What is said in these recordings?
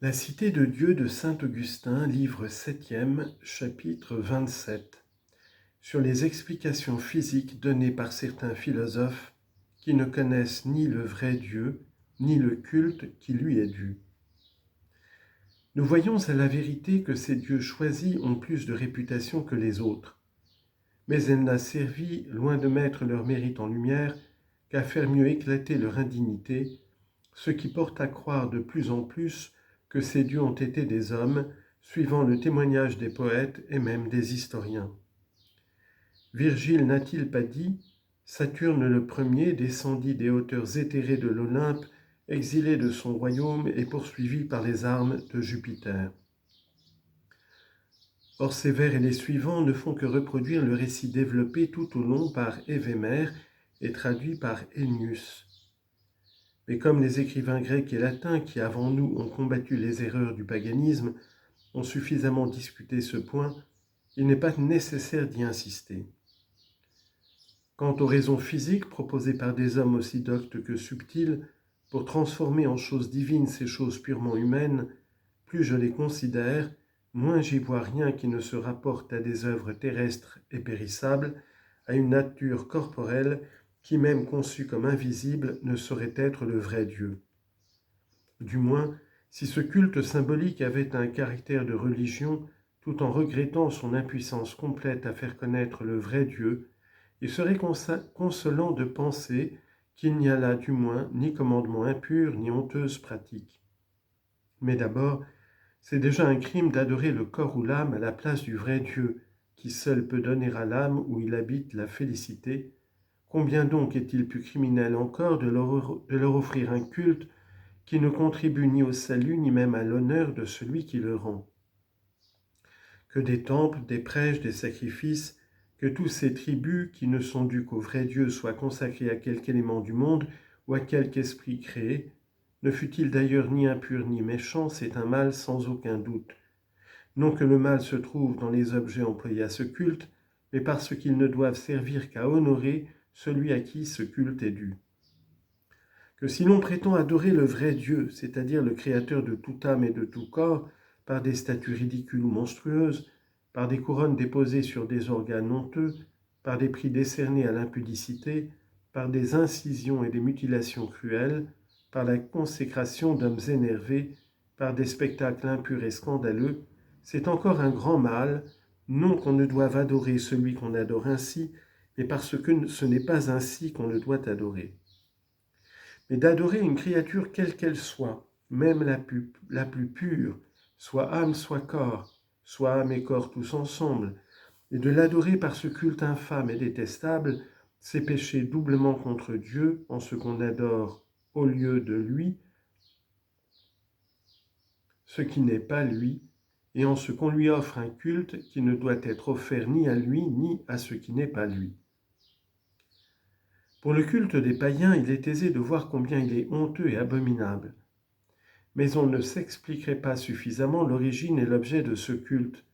La Cité de Dieu de saint Augustin, livre 7e, chapitre 27, sur les explications physiques données par certains philosophes qui ne connaissent ni le vrai Dieu, ni le culte qui lui est dû. Nous voyons à la vérité que ces dieux choisis ont plus de réputation que les autres, mais elle n'a servi, loin de mettre leur mérite en lumière, qu'à faire mieux éclater leur indignité, ce qui porte à croire de plus en plus que ces dieux ont été des hommes, suivant le témoignage des poètes et même des historiens. Virgile n'a-t-il pas dit « Saturne le premier descendit des hauteurs éthérées de l'Olympe, exilé de son royaume et poursuivi par les armes de Jupiter ». Or ces vers et les suivants ne font que reproduire le récit développé tout au long par Évémère et traduit par Ennius. Mais comme les écrivains grecs et latins qui avant nous ont combattu les erreurs du paganisme ont suffisamment discuté ce point, il n'est pas nécessaire d'y insister. Quant aux raisons physiques proposées par des hommes aussi doctes que subtils pour transformer en choses divines ces choses purement humaines, plus je les considère, moins j'y vois rien qui ne se rapporte à des œuvres terrestres et périssables, à une nature corporelle qui, même conçue comme invisible, ne saurait être le vrai Dieu. Du moins, si ce culte symbolique avait un caractère de religion, tout en regrettant son impuissance complète à faire connaître le vrai Dieu, il serait consolant de penser qu'il n'y a là du moins ni commandement impur ni honteuse pratique. Mais d'abord, c'est déjà un crime d'adorer le corps ou l'âme à la place du vrai Dieu, qui seul peut donner à l'âme où il habite la félicité. Combien donc est-il plus criminel encore de leur offrir un culte qui ne contribue ni au salut ni même à l'honneur de celui qui le rend. Que des temples, des prêches, des sacrifices, que tous ces tributs qui ne sont dus qu'au vrai Dieu soient consacrés à quelque élément du monde ou à quelque esprit créé, ne fût-il d'ailleurs ni impur ni méchant, c'est un mal sans aucun doute. Non que le mal se trouve dans les objets employés à ce culte, mais parce qu'ils ne doivent servir qu'à honorer celui à qui ce culte est dû. Que si l'on prétend adorer le vrai Dieu, c'est-à-dire le Créateur de toute âme et de tout corps, par des statues ridicules ou monstrueuses, par des couronnes déposées sur des organes honteux, par des prix décernés à l'impudicité, par des incisions et des mutilations cruelles, par la consécration d'hommes énervés, par des spectacles impurs et scandaleux, c'est encore un grand mal, non qu'on ne doive adorer celui qu'on adore ainsi, mais parce que ce n'est pas ainsi qu'on le doit adorer. Mais d'adorer une créature quelle qu'elle soit, même la plus pure, soit âme, soit corps, soit âme et corps tous ensemble, et de l'adorer par ce culte infâme et détestable, c'est pécher doublement contre Dieu en ce qu'on adore au lieu de lui, ce qui n'est pas lui, et en ce qu'on lui offre un culte qui ne doit être offert ni à lui ni à ce qui n'est pas lui. Pour le culte des païens, il est aisé de voir combien il est honteux et abominable. Mais on ne s'expliquerait pas suffisamment l'origine et l'objet de ce culte,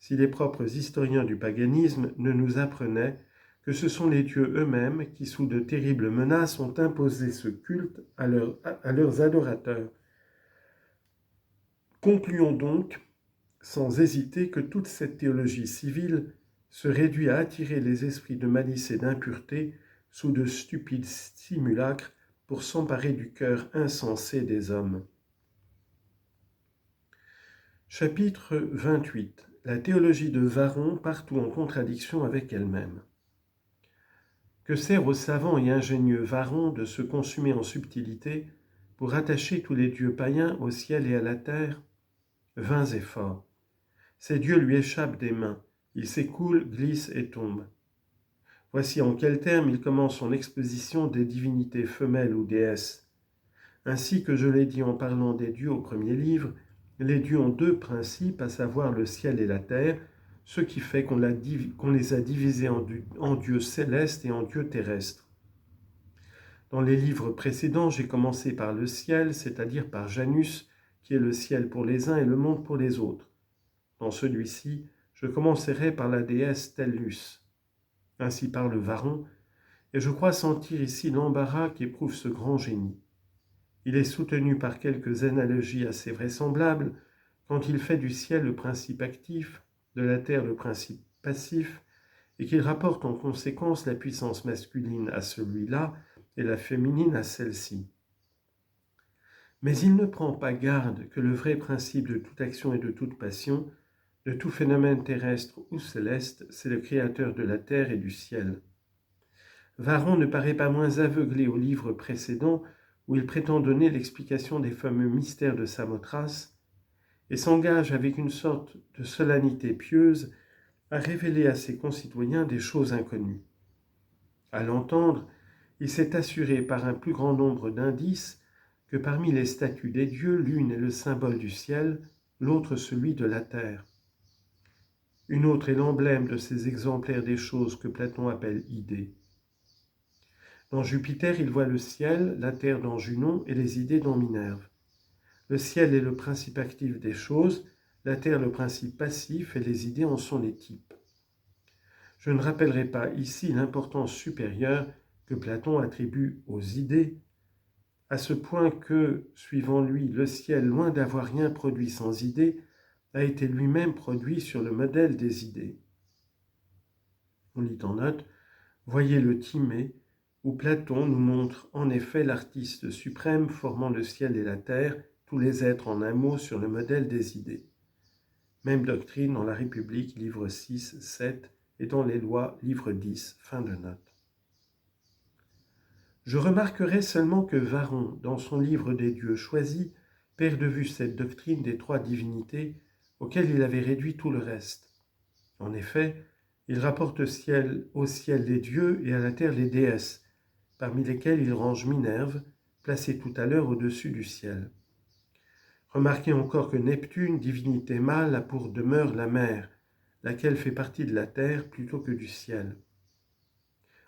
si les propres historiens du paganisme ne nous apprenaient que ce sont les dieux eux-mêmes qui, sous de terribles menaces, ont imposé ce culte à leurs adorateurs. Concluons donc, sans hésiter, que toute cette théologie civile se réduit à attirer les esprits de malice et d'impureté sous de stupides simulacres pour s'emparer du cœur insensé des hommes. Chapitre 28. La théologie de Varron partout en contradiction avec elle-même. Que sert au savant et ingénieux Varron de se consumer en subtilité pour attacher tous les dieux païens au ciel et à la terre? Vains efforts. Ces dieux lui échappent des mains, ils s'écoulent, glissent et tombent. Voici en quels termes il commence son exposition des divinités femelles ou déesses. Ainsi que je l'ai dit en parlant des dieux au premier livre, les dieux ont deux principes, à savoir le ciel et la terre, ce qui fait qu'on les a divisés en dieux célestes et en dieux terrestres. Dans les livres précédents, j'ai commencé par le ciel, c'est-à-dire par Janus, qui est le ciel pour les uns et le monde pour les autres. Dans celui-ci, je commencerai par la déesse Tellus. Ainsi parle Varron, et je crois sentir ici l'embarras qu'éprouve ce grand génie. Il est soutenu par quelques analogies assez vraisemblables quand il fait du ciel le principe actif, de la terre le principe passif, et qu'il rapporte en conséquence la puissance masculine à celui-là et la féminine à celle-ci. Mais il ne prend pas garde que le vrai principe de toute action et de toute passion, de tout phénomène terrestre ou céleste, c'est le Créateur de la terre et du ciel. Varron ne paraît pas moins aveuglé au livre précédent où il prétend donner l'explication des fameux mystères de Samothrace et s'engage avec une sorte de solennité pieuse à révéler à ses concitoyens des choses inconnues. À l'entendre, il s'est assuré par un plus grand nombre d'indices que parmi les statues des dieux, l'une est le symbole du ciel, l'autre celui de la terre. Une autre est l'emblème de ces exemplaires des choses que Platon appelle idées. Dans Jupiter, il voit le ciel, la terre dans Junon et les idées dans Minerve. Le ciel est le principe actif des choses, la terre le principe passif et les idées en sont les types. Je ne rappellerai pas ici l'importance supérieure que Platon attribue aux idées, à ce point que, suivant lui, le ciel, loin d'avoir rien produit sans idées, a été lui-même produit sur le modèle des idées. On lit en note, voyez le Timée, où Platon nous montre en effet l'artiste suprême formant le ciel et la terre, tous les êtres en un mot sur le modèle des idées. Même doctrine dans la République, livre 6, 7, et dans les lois, livre 10, fin de note. Je remarquerai seulement que Varron, dans son livre des dieux choisis, perd de vue cette doctrine des trois divinités auxquelles il avait réduit tout le reste. En effet, il rapporte au ciel les dieux et à la terre les déesses, parmi lesquelles il range Minerve, placée tout à l'heure au-dessus du ciel. Remarquez encore que Neptune, divinité mâle, a pour demeure la mer, laquelle fait partie de la terre plutôt que du ciel.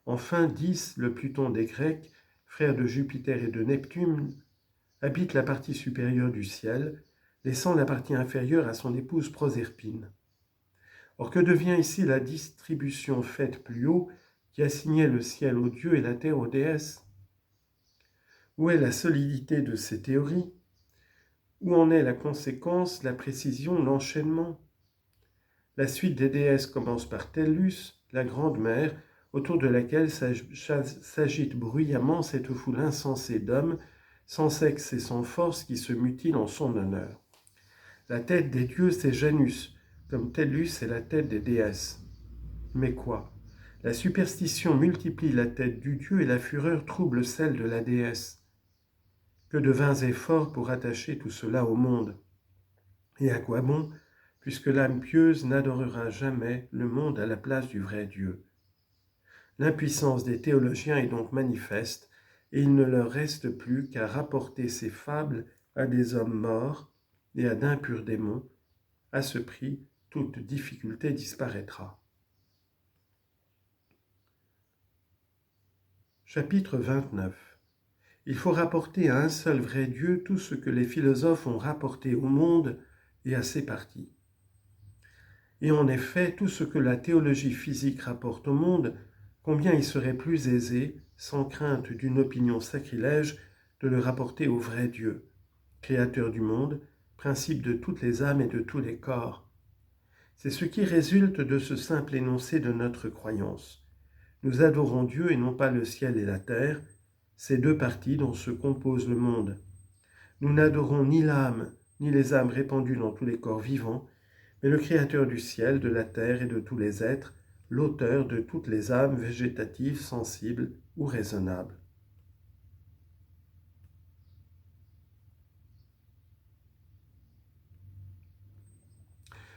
Enfin, Dis, le Pluton des Grecs, frère de Jupiter et de Neptune, habite la partie supérieure du ciel, laissant la partie inférieure à son épouse Proserpine. Or, que devient ici la distribution faite plus haut qui assignait le ciel aux dieux et la terre aux déesses? Où est la solidité de ces théories? Où en est la conséquence, la précision, l'enchaînement? La suite des déesses commence par Tellus, la grande mère, autour de laquelle s'agite bruyamment cette foule insensée d'hommes, sans sexe et sans force, qui se mutilent en son honneur. La tête des dieux, c'est Janus, comme Tellus est la tête des déesses. Mais quoi? La superstition multiplie la tête du dieu et la fureur trouble celle de la déesse. Que de vains efforts pour attacher tout cela au monde. Et à quoi bon, puisque l'âme pieuse n'adorera jamais le monde à la place du vrai Dieu. L'impuissance des théologiens est donc manifeste, et il ne leur reste plus qu'à rapporter ces fables à des hommes morts et à d'impurs démons. À ce prix, toute difficulté disparaîtra. Chapitre 29. Il faut rapporter à un seul vrai Dieu tout ce que les philosophes ont rapporté au monde et à ses parties. Et en effet, tout ce que la théologie physique rapporte au monde, combien il serait plus aisé, sans crainte d'une opinion sacrilège, de le rapporter au vrai Dieu, créateur du monde, principe de toutes les âmes et de tous les corps. C'est ce qui résulte de ce simple énoncé de notre croyance. Nous adorons Dieu et non pas le ciel et la terre, ces deux parties dont se compose le monde. Nous n'adorons ni l'âme, ni les âmes répandues dans tous les corps vivants, mais le Créateur du ciel, de la terre et de tous les êtres, l'auteur de toutes les âmes végétatives, sensibles ou raisonnables.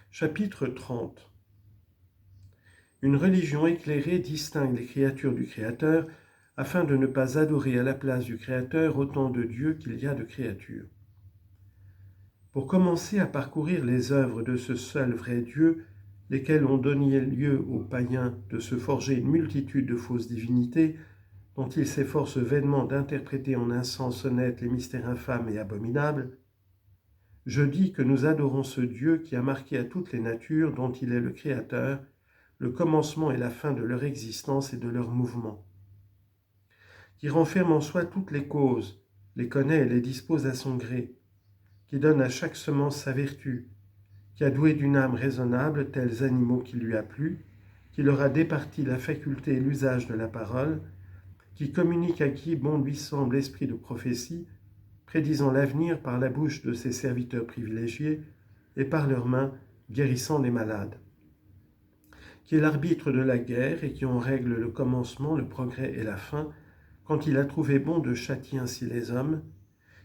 Chapitre 30. Une religion éclairée distingue les créatures du Créateur afin de ne pas adorer à la place du Créateur autant de dieux qu'il y a de créatures. Pour commencer à parcourir les œuvres de ce seul vrai Dieu, lesquelles ont donné lieu aux païens de se forger une multitude de fausses divinités, dont ils s'efforcent vainement d'interpréter en un sens honnête les mystères infâmes et abominables, je dis que nous adorons ce Dieu qui a marqué à toutes les natures dont il est le Créateur, le commencement et la fin de leur existence et de leur mouvement, qui renferme en soi toutes les causes, les connaît et les dispose à son gré, qui donne à chaque semence sa vertu, qui a doué d'une âme raisonnable tels animaux qui lui a plu, qui leur a départi la faculté et l'usage de la parole, qui communique à qui bon lui semble l'esprit de prophétie, prédisant l'avenir par la bouche de ses serviteurs privilégiés et par leurs mains guérissant les malades, qui est l'arbitre de la guerre et qui en règle le commencement, le progrès et la fin, quand il a trouvé bon de châtier ainsi les hommes,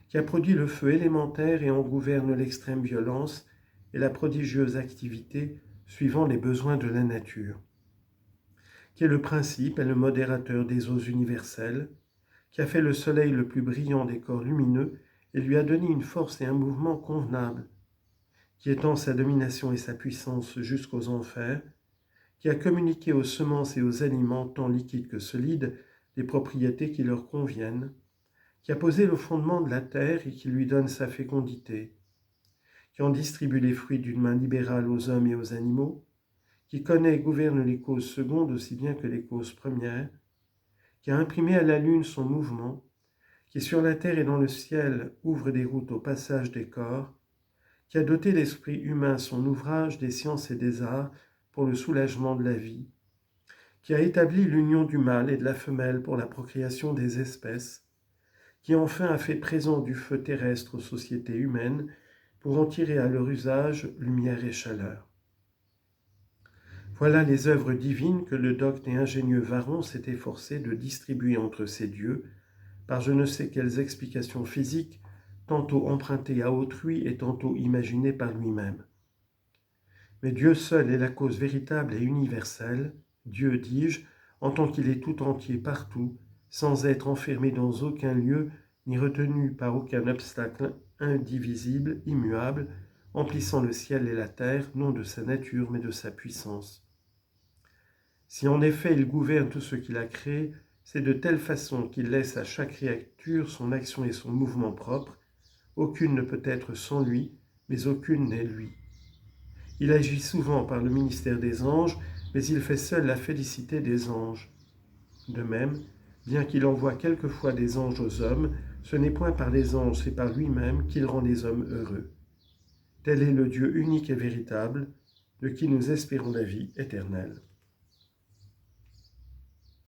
qui a produit le feu élémentaire et en gouverne l'extrême violence et la prodigieuse activité suivant les besoins de la nature, qui est le principe et le modérateur des eaux universelles, qui a fait le soleil le plus brillant des corps lumineux et lui a donné une force et un mouvement convenables, qui étend sa domination et sa puissance jusqu'aux enfers, qui a communiqué aux semences et aux aliments, tant liquides que solides, des propriétés qui leur conviennent, qui a posé le fondement de la terre et qui lui donne sa fécondité, qui en distribue les fruits d'une main libérale aux hommes et aux animaux, qui connaît et gouverne les causes secondes aussi bien que les causes premières, qui a imprimé à la lune son mouvement, qui sur la terre et dans le ciel ouvre des routes au passage des corps, qui a doté l'esprit humain son ouvrage des sciences et des arts pour le soulagement de la vie, qui a établi l'union du mâle et de la femelle pour la procréation des espèces, qui enfin a fait présent du feu terrestre aux sociétés humaines pour en tirer à leur usage lumière et chaleur. Voilà les œuvres divines que le docte et ingénieux Varron s'est efforcé de distribuer entre ces dieux, par je ne sais quelles explications physiques, tantôt empruntées à autrui et tantôt imaginées par lui-même. Mais Dieu seul est la cause véritable et universelle, Dieu, dis-je, en tant qu'il est tout entier partout, sans être enfermé dans aucun lieu, ni retenu par aucun obstacle, indivisible, immuable, emplissant le ciel et la terre, non de sa nature, mais de sa puissance. Si en effet il gouverne tout ce qu'il a créé, c'est de telle façon qu'il laisse à chaque créature son action et son mouvement propre. Aucune ne peut être sans lui, mais aucune n'est lui. Il agit souvent par le ministère des anges, mais il fait seul la félicité des anges. De même, bien qu'il envoie quelquefois des anges aux hommes, ce n'est point par les anges, c'est par lui-même qu'il rend les hommes heureux. Tel est le Dieu unique et véritable, de qui nous espérons la vie éternelle.